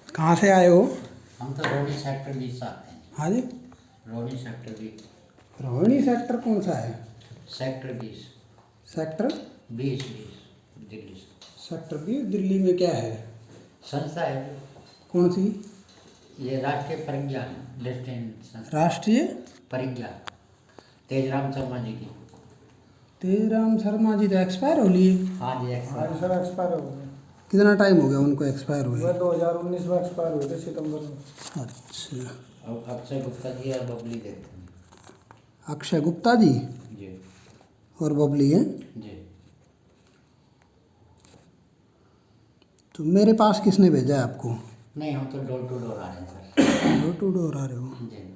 कहाँ से आए हो? हम तो रोहिणी सेक्टर 20 से आते हैं। हाँ जी, रोहिणी सेक्टर 20। रोहिणी सेक्टर कौन सा है? सेक्टर 20। सेक्टर 20 दिल्ली से। सेक्टर 20 दिल्ली में क्या है? संस्था है कौन सी? ये राष्ट्रीय परिज्ञान डिस्टेंस संस्था। राष्ट्रीय परिज्ञान तेजराम शर्मा जी की। तेजराम शर्मा जी तो एक्सपायर हो लिए। हाँ जी हाँ जी सर, एक्सपायर हो गए। कितना टाइम हो गया उनको एक्सपायर हुए? वह 2019 में एक्सपायर हुए थे सितंबर में। अच्छा, अब अक्षय गुप्ता जी और बबली देखते हैं अक्षय गुप्ता जी जी। और बबली हैं। जी तो मेरे पास किसने भेजा है आपको? नहीं, हम तो डोर टू डोर आ रहे हैं सर। डोर टू डोर आ रहे हो? जी।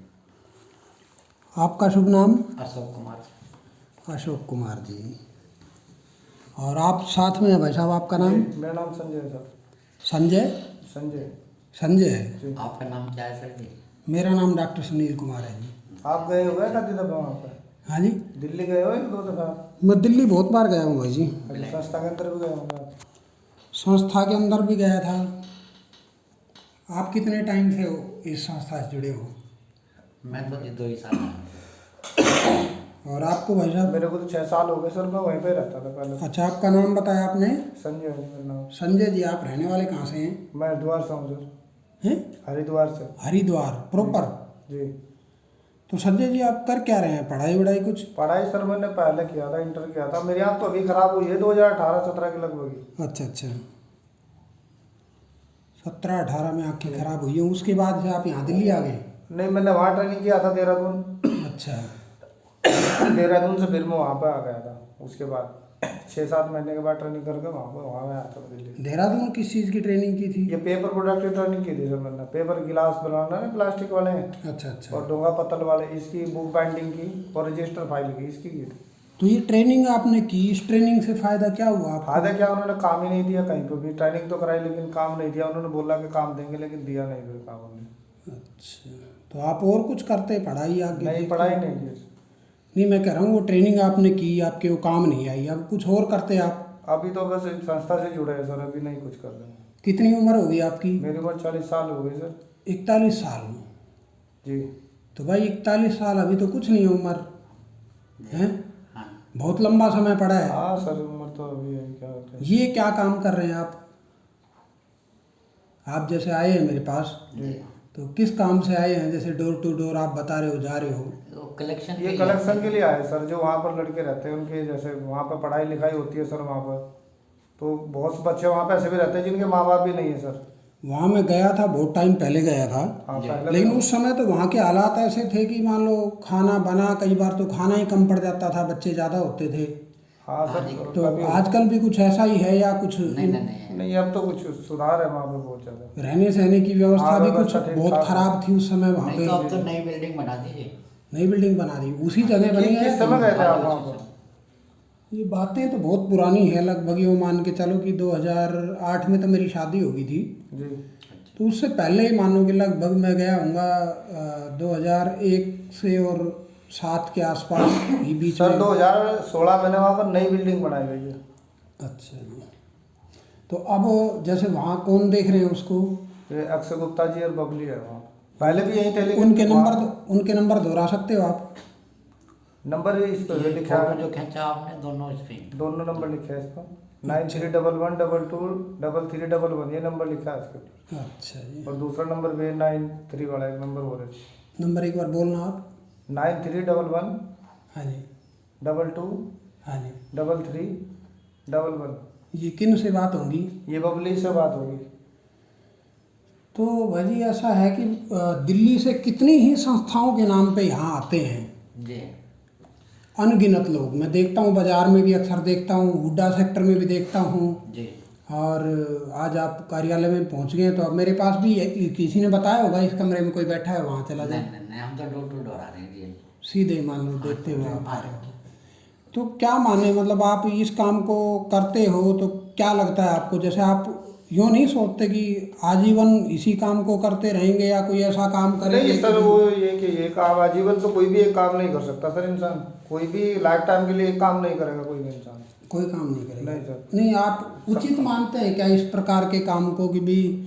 आपका शुभ नाम? अशोक कुमार। अशोक कुमार जी। और आप साथ में हैं भाई साहब, आपका नाम? मेरा नाम संजय है सर। संजय? संजय संजय है। जी। आपका नाम क्या है सर जी? मेरा नाम डॉक्टर सुनील कुमार है जी। आप गए हो गए कभी दफा वहाँ पर? हाँ जी, दिल्ली गए हो एक दो दफा? मैं दिल्ली बहुत बार गया हूँ भाई जी। संस्था के अंदर भी गए होंगे आप? संस्था के अंदर भी गया था। आप कितने टाइम से हो इस संस्था से जुड़े हो? मैं तो जी 2 ही साल है। और आपको भाई साहब? मेरे को तो 6 साल हो गए सर, मैं वहीं पे रहता था पहले। अच्छा, आपका नाम बताया आपने? संजय है मेरा नाम। संजय जी, आप रहने वाले कहाँ से हैं? मैं हरिद्वार से हूँ सर। हैं? हरिद्वार से। हरिद्वार प्रॉपर? जी। तो संजय जी, आप कर क्या रहे हैं? पढ़ाई वढ़ाई कुछ? पढ़ाई सर मैंने पहले किया था, इंटर किया था। मेरी आँख तो अभी खराब हुई है 2018-17 के लगभग ही। अच्छा अच्छा, 17-18 में आँखें खराब हुई हैं, उसके बाद से आप यहाँ दिल्ली आ गए? नहीं, मैंने वहाँ ट्रेनिंग किया था देहरादून। अच्छा, देहरादून से फिर मैं वहाँ पर आ गया था। उसके बाद 6-7 महीने के बाद ट्रेनिंग करके वहाँ मैं आया था दिल्ली। देहरादून किस चीज़ की ट्रेनिंग की थी? ये पेपर प्रोडक्ट की ट्रेनिंग की थी सर मैंने। पेपर गिलास बनाना है प्लास्टिक वाले हैं, अच्छा अच्छा। और डोंगा पत्तल वाले, इसकी बुक बाइंडिंग की और रजिस्टर फाइल की, इसकी की थी। तो ये ट्रेनिंग आपने की, इस ट्रेनिंग से फ़ायदा क्या हुआ आपको? फायदा क्या, उन्होंने काम ही नहीं दिया कहीं पर भी। ट्रेनिंग तो कराई लेकिन काम नहीं दिया। उन्होंने बोला कि काम देंगे लेकिन दिया नहीं फिर काम उन्होंने। अच्छा, तो आप और कुछ करते, पढ़ाई आगे? नहीं, पढ़ाई नहीं की। नहीं, मैं कह रहा हूँ वो ट्रेनिंग आपने की, आपके वो काम नहीं आई, अब कुछ और करते आप? अभी तो बस संस्था से जुड़े हैं सर, अभी नहीं कुछ कर रहे हैं। कितनी उम्र होगी आपकी? मेरी उम्र 40 साल हो गई सर। 41 साल? जी। तो भाई 41 साल अभी तो कुछ नहीं है उम्र, है? हाँ। बहुत लंबा समय पड़ा है। हाँ सर, उम्र तो अभी है, क्या होता है। ये क्या काम कर रहे हैं आप? आप जैसे आए हैं मेरे पास, जी। तो किस काम से आए हैं? जैसे डोर टू डोर आप बता रहे हो, जा रहे हो। तो कलेक्शन ये कलेक्शन के लिए आए सर। जो वहाँ पर लड़के रहते हैं उनके, जैसे वहाँ पर पढ़ाई लिखाई होती है सर वहाँ पर, तो बहुत से बच्चे वहाँ पे ऐसे भी रहते हैं जिनके माँ बाप भी नहीं है सर। वहाँ मैं गया था, बहुत टाइम पहले गया था। हाँ, जी। पहले लेकिन तो- उस समय तो वहाँ के हालात ऐसे थे कि मान लो खाना बना, कई बार तो खाना ही कम पड़ जाता था, बच्चे ज़्यादा होते थे। हाँ सर। तो कभी- आजकल भी कुछ ऐसा ही है या कुछ? नहीं नहीं नहीं। नहीं, अब तो कुछ सुधार है वहाँ पे बहुत ज़्यादा। रहने सहने की व्यवस्था हाँ, भी कुछ व्यवस्था ठीक बहुत ठाक खराब थी उस समय वहाँ नहीं तो अब पे। तो नई बिल्डिंग बना दीजिए। नई बिल्डिंग बना दी, उसी जगह बनी है? किस समय गए थे आप वहाँ पर? ये बातें तो बहुत पुरानी है, लगभग ये मान के चलो कि 2008 में तो मेरी शादी हो गई थी। जी। तो उससे पहले ही मानो कि लगभग मैं गया हूँगा 2001 से और 7 के आसपास ही बीच सर में। 2016 में वहाँ पर नई बिल्डिंग बनाई गई है। अच्छा जी। तो अब जैसे वहाँ कौन देख रहे हैं उसको? ये अक्षय गुप्ता जी और बबली है वहाँ। पहले भी यहीं थे लेकिन उनके नंबर दोहरा सकते हो आप? नंबर इस पर ये लिखा फोटो है, जो खींचा आपने दोनों इस पे। दोनों नंबर लिखे हैं इस पर। 9311223311, ये नंबर लिखा है इसके ऊपर। अच्छा जी। और दूसरा नंबर भी 93 वाला एक नंबर हो रहा है। नंबर एक बार बोलना आप। 9311 हाँ जी, 22 हाँ जी। 3311। ये किन से बात होगी? ये बबली से बात होगी। तो भाजी ऐसा है कि दिल्ली से कितनी ही संस्थाओं के नाम पे यहाँ आते हैं, जी। अनगिनत लोग। मैं देखता हूँ बाजार में भी अक्सर देखता हूँ, हुड्डा सेक्टर में भी देखता हूँ। जी। और आज आप कार्यालय में पहुँच गए, तो अब मेरे पास भी किसी ने बताया होगा इस कमरे में कोई बैठा है, वहाँ चला नहीं जाए। नहीं नहीं, हम तो डोर टू डोर आ रहे हैं जी। सीधे मान लो देखते हुए आप आ रहे हो। तो क्या माने, मतलब आप इस काम को करते हो तो क्या लगता है आपको? जैसे आप यूँ नहीं सोचते कि आजीवन इसी काम को करते रहेंगे या कोई ऐसा काम करेंगे? नहीं सर, वो ये कि ये काम आजीवन तो कोई भी एक काम नहीं कर सकता सर। इंसान कोई भी लाइफ टाइम के लिए एक काम नहीं करेगा कोई भी इंसान। कोई काम नहीं करेगा। नहीं सर। नहीं, आप उचित मानते हैं क्या इस प्रकार के काम को कि भी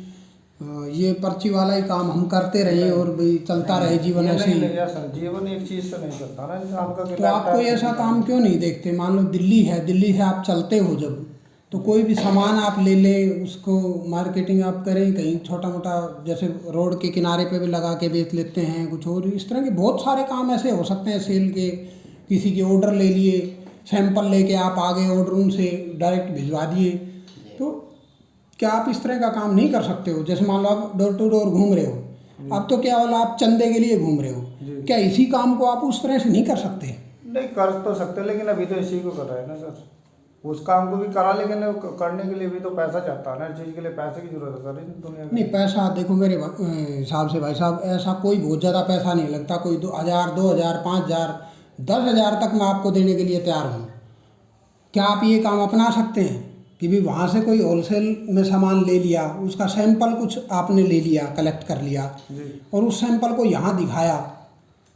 ये पर्ची वाला ही काम हम करते रहे और भाई चलता रहे जीवन ये ऐसे नहीं ही? नहीं यार सर, जीवन एक चीज से नहीं चलता ना इंसान का। तो आप कोई ऐसा काम क्यों नहीं देखते? मान लो दिल्ली है, दिल्ली से आप चलते हो जब, तो कोई भी सामान आप ले लें, उसको मार्केटिंग आप करें कहीं छोटा मोटा, जैसे रोड के किनारे पे भी लगा के बेच लेते हैं कुछ, और इस तरह के बहुत सारे काम ऐसे हो सकते हैं सेल के। किसी के ऑर्डर ले लिए, सैंपल लेके आप आ गए, ऑर्डर उनसे डायरेक्ट भिजवा दिए। तो क्या आप इस तरह का काम नहीं कर सकते हो? जैसे मान लो आप डोर टू डोर घूम रहे हो, अब तो क्या वाला आप चंदे के लिए घूम रहे हो, क्या इसी काम को आप उस तरह से नहीं कर सकते? नहीं कर तो सकते, लेकिन अभी तो इसी को कर रहे हैं ना सर। उस काम को भी करा, लेकिन करने के लिए भी तो पैसा चाहता है ना, हर चीज़ के लिए पैसे की जरूरत है सर इस दुनिया में। नहीं, पैसा देखो मेरे हिसाब से भाई साहब, ऐसा कोई बहुत ज़्यादा पैसा नहीं लगता। कोई 2,000, 2,000, 5,000, 10,000 तक मैं आपको देने के लिए तैयार हूँ। क्या आप ये काम अपना सकते हैं कि भी वहाँ से कोई होलसेल में सामान ले लिया, उसका सैंपल कुछ आपने ले लिया, कलेक्ट कर लिया, और उस सैंपल को यहाँ दिखाया,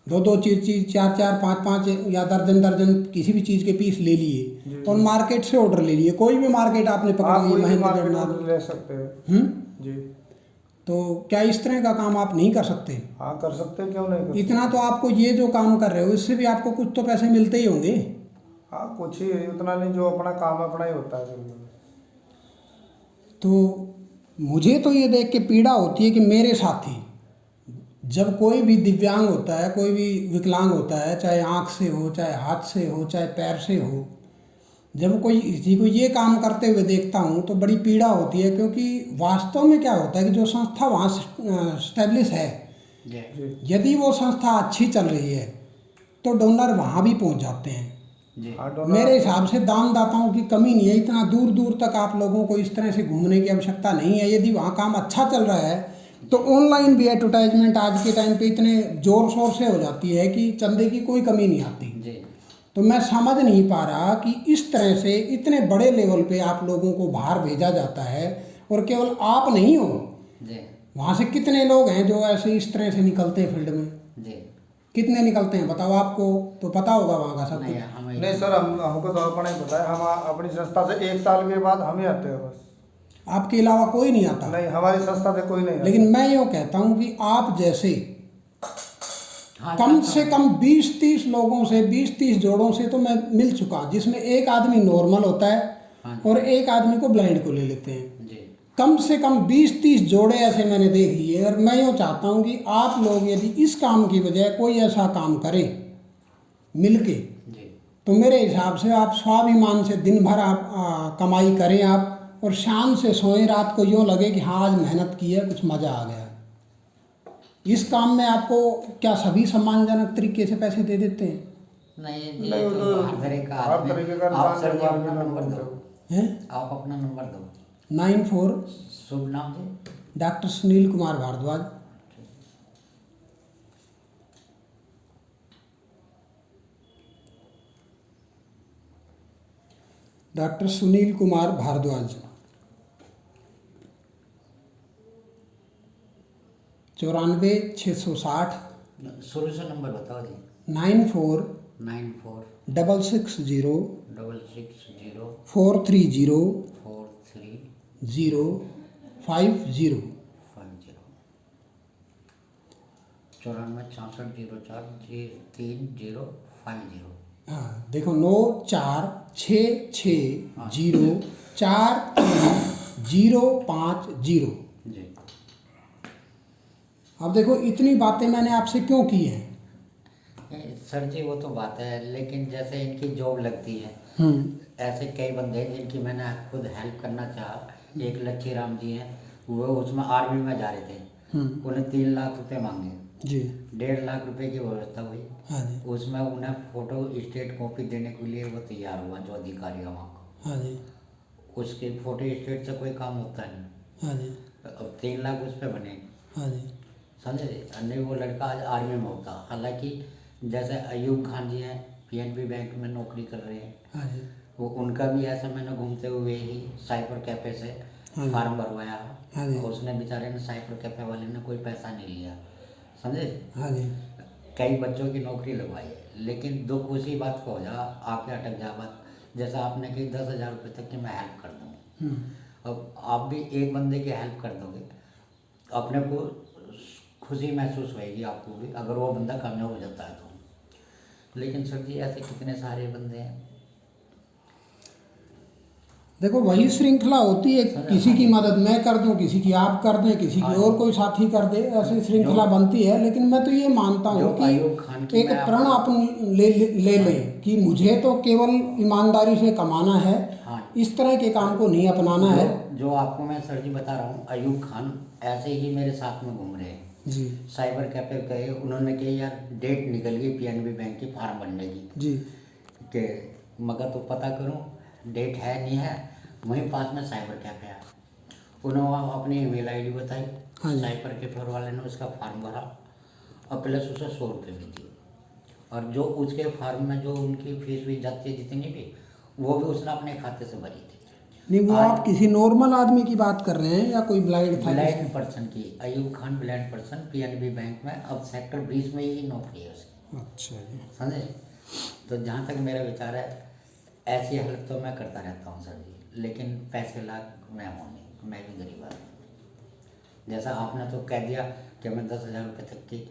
2-2 चीज़, 4-4, 5-5 या दर्जन किसी भी चीज़ के पीस ले लिए और मार्केट से ऑर्डर ले लिए? कोई भी मार्केट आपने पकड़ आप ली, कोई भी महेंद्रगढ़ मार्केट नाम। में ले सकते हैं जी। तो क्या इस तरह का काम आप नहीं कर सकते? हाँ कर सकते हैं, क्यों नहीं कर सकते। इतना तो आपको, ये जो काम कर रहे हो इससे भी आपको कुछ तो पैसे मिलते ही होंगे। हाँ कुछ ही, उतना नहीं, जो अपना काम है अपना ही होता है फिर। तो मुझे तो ये देख के पीड़ा होती है कि मेरे साथी, जब कोई भी दिव्यांग होता है, कोई भी विकलांग होता है, चाहे आँख से हो, चाहे हाथ से हो, चाहे पैर से हो, जब कोई किसी को ये काम करते हुए देखता हूँ तो बड़ी पीड़ा होती है। क्योंकि वास्तव में क्या होता है कि जो संस्था वहाँ स्टैब्लिश है, यदि वो संस्था अच्छी चल रही है तो डोनर वहाँ भी पहुँच जाते हैं। मेरे हिसाब से दानदाताओं की कमी नहीं है, इतना दूर दूर तक आप लोगों को इस तरह से घूमने की आवश्यकता नहीं है। यदि वहाँ काम अच्छा चल रहा है तो ऑनलाइन भी एडवर्टाइजमेंट आज के टाइम पे इतने जोर शोर से हो जाती है कि चंदे की कोई कमी नहीं आती। तो मैं समझ नहीं पा रहा कि इस तरह से इतने बड़े लेवल पे आप लोगों को बाहर भेजा जाता है, और केवल आप नहीं हो, वहाँ से कितने लोग हैं जो ऐसे इस तरह से निकलते हैं फील्ड में? कितने निकलते हैं बताओ? आपको तो पता होगा वहाँ का सब कुछ। नहीं सर, हमको तो अपना ही पता है। हम अपनी संस्था से 1 साल के बाद हम ही आते हैं बस। आपके अलावा कोई नहीं आता? नहीं, हमारी संस्था से कोई नहीं आता। लेकिन मैं यूँ कहता हूँ कि आप जैसे कम से कम 20-30 लोगों से, 20-30 जोड़ों से तो मैं मिल चुका, जिसमें एक आदमी नॉर्मल होता है और एक आदमी को ब्लाइंड को ले लेते हैं। कम से कम 20-30 जोड़े ऐसे मैंने देख लिए। और मैं यूँ चाहता हूँ कि आप लोग यदि इस काम की बजाय कोई ऐसा काम करें मिलके, तो मेरे हिसाब से आप स्वाभिमान से दिन भर आप कमाई करें आप, और शाम से सोएं, रात को यूँ लगे कि हाँ आज मेहनत की है, कुछ मज़ा आ गया। इस काम में आपको क्या सभी सम्मानजनक तरीके से पैसे दे देते हैं? नहीं, नहीं, तो तो हर तरह का हर तरीके का आप सर जी इंसान अपना नंबर दो, हैं? आप अपना नंबर दो। 94 शुभ नाम जी? डॉक्टर सुनील कुमार भारद्वाज। डॉक्टर सुनील कुमार भारद्वाज। 94-660 शुरू से नंबर बताओ जी। 94 94 660 660 430 430 50। 94-6604-3050। हाँ देखो, 94-660-43050। जी अब देखो, इतनी बातें मैंने आपसे क्यों की हैं? सर जी वो तो बात है, लेकिन जैसे इनकी जॉब लगती है, ऐसे कई बंदे हैं जिनकी मैंने खुद हेल्प करना चाहा। एक लच्छी राम जी हैं, वो उसमें आर्मी में जा रहे थे, उन्हें 3 लाख रुपए मांगे जी। 1.5 लाख रुपए की व्यवस्था हुई। हाँ जी। उसमें उन्हें फोटो स्टेट कॉपी देने के लिए वो तैयार हुआ, जो अधिकारी है वहाँ का। हाँ जी। उसके फोटो स्टेट से कोई काम होता नहीं। हाँ जी। अब 3 लाख उस पर बने। हाँ जी। समझे? नहीं, वो लड़का आज आर्मी में होता। हालांकि जैसे अयूब खान जी हैं, PNB बैंक में नौकरी कर रहे हैं। हाँ जी। वो उनका भी ऐसा मैंने घूमते हुए ही साइबर कैफे से फार्म भरवाया। हाँ जी। और उसने बेचारे ने, साइबर कैफे वाले ने कोई पैसा नहीं लिया। समझे? हाँ जी। कई बच्चों की नौकरी लगवाई, लेकिन दुख उसी बात को हो जा, आके अटक जा बात जैसा आपने कि 10,000 रुपये तक की मैं हेल्प कर दूँ। हम्म, अब आप भी एक बंदे की हेल्प कर दोगे, अपने को खुशी महसूस होएगी आपको भी, अगर वो बंदा कामयाब हो जाता है तो। लेकिन सर जी ऐसे कितने सारे बंदे हैं। देखो वही श्रृंखला होती है, किसी की मदद मैं कर दूं, किसी की आप कर दें, किसी की और कोई साथी कर दे, ऐसी श्रृंखला बनती है। लेकिन मैं तो ये मानता हूँ जो अयूब खान कि की एक मैं प्रण अपन ले लें कि मुझे तो केवल ईमानदारी से कमाना है, हाँ इस तरह के काम को नहीं अपनाना है। जो आपको मैं सर जी बता रहा हूँ, अयूब खान ऐसे ही मेरे साथ में घूम रहे हैं। जी साइबर कैफे गए, उन्होंने कही यार डेट निकल गई पीएनबी बैंक की फॉर्म भरने की, जी कि मगर तो पता करूँ डेट है नहीं है। वहीं पास में साइबर कैफे है, उन्होंने अपनी ईमेल आईडी बताई, हाँ जी। साइबर कैफे वाले ने उसका फॉर्म भरा और प्लस उसे 100 रुपये भी दिए। और जो उसके फॉर्म में जो उनकी फीस भी जाती है जितनी भी, वो भी उसने अपने खाते से भरी थी। नहीं, वो आप किसी नॉर्मल आदमी की बात कर रहे हैं या कोई ब्लाइंड था? ब्लाइंड पर्सन की, Ayub Khan blind person, PNB bank में अब सेक्टर 20 में ही नौकरी है उसकी। अच्छा जी। समझे? तो जहाँ तक मेरा विचार है, ऐसी हेल्प तो मैं करता रहता हूँ सर जी, लेकिन पैसे लाख मैं हूँ नहीं, मैं भी गरीब आदमी। जैसा आपने तो कह दिया कि मैं 10,000 रुपये तक की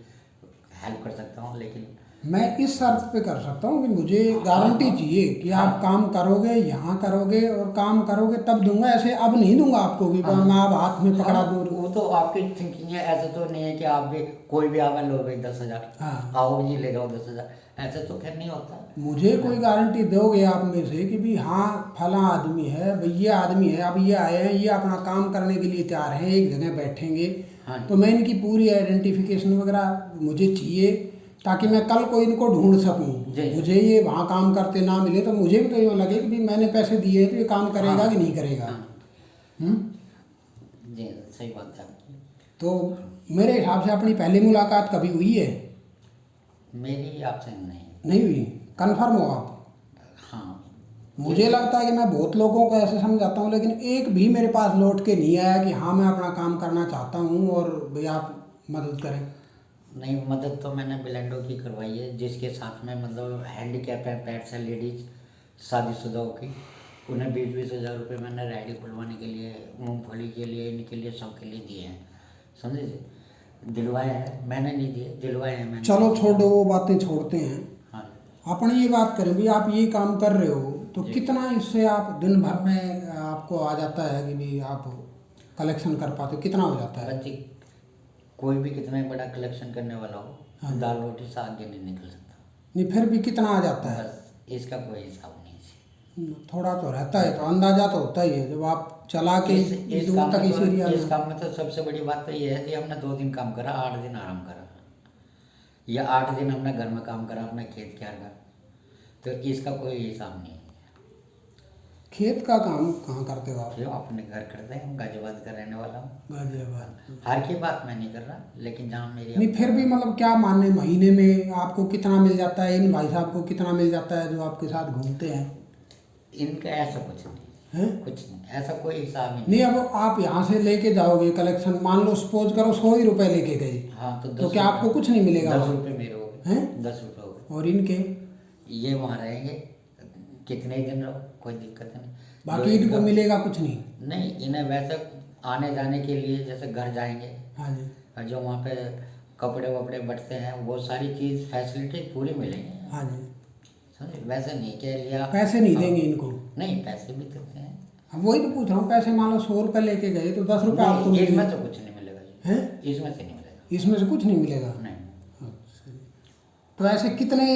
हेल्प कर सकता हूँ, लेकिन मैं इस शर्त पे कर सकता हूँ कि मुझे गारंटी चाहिए कि आप काम करोगे, यहाँ करोगे और काम करोगे तब दूंगा। ऐसे अब नहीं दूंगा आपको कि मैं आप हाथ में पकड़ा दूँ। वो तो आपकी थिंकिंग है, ऐसे तो नहीं है कि आप भी कोई भी आवे लो भाई 10,000, हाँ। आओ जी ले जाओ 10,000, ऐसे तो खैर नहीं होता। मुझे कोई गारंटी दोगे आप में से कि भी हाँ फला आदमी है, भाई ये आदमी है, अब ये आए हैं, ये अपना काम करने के लिए तैयार हैं, एक जगह बैठेंगे, हाँ। तो मैं इनकी पूरी आइडेंटिफिकेशन वगैरह मुझे चाहिए ताकि मैं कल को इनको ढूंढ सकूं। जी। मुझे ये वहाँ काम करते ना मिले तो मुझे भी तो ये लगे कि भी मैंने पैसे दिए तो ये काम करेगा हाँ। कि नहीं करेगा। हाँ। जी सही बात है आपकी। तो मेरे हिसाब से अपनी पहली मुलाकात कभी हुई है? मेरी आपसे नहीं हुई? कन्फर्म हो आप? हाँ। मुझे लगता है कि मैं बहुत लोगों को ऐसे समझाता हूँ, लेकिन एक भी मेरे पास लौट के नहीं आया कि हाँ मैं अपना काम करना चाहता हूँ और भाई आप मदद करें। नहीं, मदद तो मैंने बिलेंडो की करवाई है, जिसके साथ में मतलब हैंडीकैप है, पेट्स है, लेडीज शादीशुदाओं की, उन्हें 20-20 हज़ार रुपये मैंने रैली खुलवाने के लिए, मूंगफली के लिए, इनके लिए, सबके लिए दिए हैं। समझे जी? दिलवाए हैं, मैंने नहीं दिए, दिलवाए हैं मैंने। चलो छोड़ो, वो बातें छोड़ते हैं। हाँ। अपन ये बात करें भी आप ये काम कर रहे हो तो कितना इससे आप दिन भर में आपको आ जाता है कि भी आप कलेक्शन कर पाते हो, कितना हो जाता है? बच्ची कोई भी कितना ही बड़ा कलेक्शन करने वाला हो, हाँ। दाल रोटी से आगे नहीं निकल सकता। नहीं फिर भी कितना आ जाता है? बस इसका कोई हिसाब नहीं। थोड़ा तो रहता है, तो अंदाजा तो होता ही है जब आप चला के इस दूर काम तक में इस एरिया इस में। काम में तो सबसे बड़ी बात तो ये है कि हमने 2 दिन काम करा, 8 दिन आराम करा, या 8 दिन हमने घर में काम करा अपने खेत क्यार का, तो इसका कोई हिसाब नहीं है। खेत का काम कहाँ करते हो आप? क्यों? अपने घर करते हैं, गाजियाबाद का रहने वाला हूँ। गाजियाबाद। हर की बात मैं नहीं कर रहा, लेकिन जहाँ मेरी नहीं फिर भी मतलब क्या माने, महीने में आपको कितना मिल जाता है, इन भाई साहब को कितना मिल जाता है जो आपके साथ घूमते हैं? इनका ऐसा कुछ नहीं हैं? कुछ नहीं, ऐसा कोई हिसाब ही नहीं, अब आप यहाँ से लेके जाओगे कलेक्शन, मान लो सपोज करो 100 ही रुपए लेके गए, हाँ तो तो क्या आपको कुछ नहीं मिलेगा? 10 रुपये मेरे हो गए, हैं? 10 रुपये हो गए। और इनके ये वहाँ रहेंगे, कितने ही दिन रहो, कोई दिक्कत नहीं। बाकी जो इनको मिलेगा कुछ नहीं? नहीं, इन्हें वैसे आने जाने के लिए जैसे घर जाएंगे, हाँ जी। और जो वहाँ पे कपड़े वपड़े बटते हैं, वो सारी चीज़ फैसिलिटी पूरी मिलेंगी। हाँ जी। समझे? वैसे नहीं कह लिया पैसे नहीं देंगे इनको? नहीं, पैसे भी देते हैं। अब वही तो पूछ रहा हूँ, पैसे मान लो 100 रुपए लेके गए तो 10 रुपए आपको नहीं, इसमें मिलेंगे? तो कुछ नहीं मिलेगा जी, हैं? इसमें से नहीं मिलेगा। इसमें से कुछ नहीं मिलेगा? नहीं। अच्छा। तो ऐसे कितने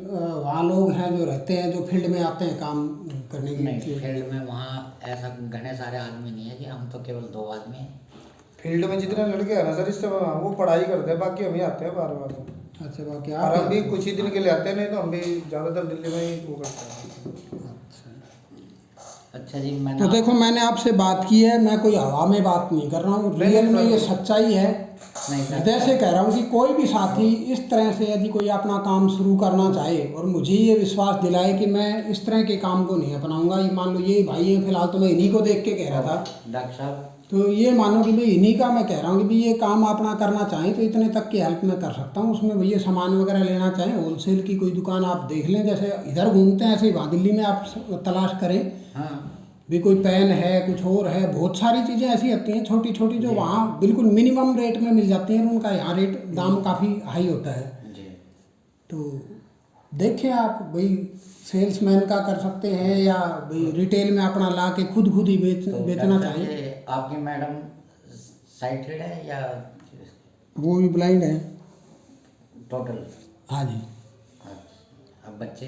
वहाँ लोग हैं जो रहते हैं, जो फील्ड में आते हैं काम करने के नहीं, लिए? फील्ड में वहाँ ऐसा घने सारे आदमी नहीं है जी, हम तो केवल 2 आदमी हैं। फील्ड में जितने लड़के हैं ना सर, इससे वो पढ़ाई करते हैं, बाकी हम ही आते हैं बार बार। अच्छा, बाकी और आप? हम भी कुछ ही दिन के लिए आते हैं, नहीं तो हम भी ज़्यादातर दिल्ली में ही वो करते हैं। अच्छा जी, तो देखो मैंने आपसे बात की है, मैं कोई हवा में बात नहीं कर रहा हूँ, रियल में ये सच्चाई है नहीं सर। हृदय से कह रहा हूँ कि कोई भी साथी इस तरह से यदि कोई अपना काम शुरू करना चाहे और मुझे ये विश्वास दिलाए कि मैं इस तरह के काम को नहीं अपनाऊंगा, ये मान लो ये भाई है, फिलहाल तो मैं इन्हीं को देख के कह रहा था, डॉक्टर साहब तो ये मानो कि भाई इन्हीं का मैं कह रहा हूँ कि भाई ये काम अपना करना चाहें तो इतने तक की हेल्प मैं कर सकता हूँ। उसमें भैया सामान वगैरह लेना चाहें, होलसेल की कोई दुकान आप देख लें, जैसे इधर घूमते हैं ऐसे ही वहाँ दिल्ली में आप तलाश करें हाँ भी, कोई पेन है, कुछ और है, बहुत सारी चीज़ें ऐसी आती हैं छोटी छोटी जो वहाँ बिल्कुल मिनिमम रेट में मिल जाती हैं और उनका यहाँ रेट दाम काफ़ी हाई होता है। जी। तो देखें आप भाई सेल्समैन का कर सकते हैं या भाई रिटेल में अपना ला के खुद ही तो बेचना डॉक्टर चाहिए। ये आपकी मैडम साइटेड है या वो भी ब्लाइंड है। टोटल? हाँ जी। अच्छा, अब बच्चे?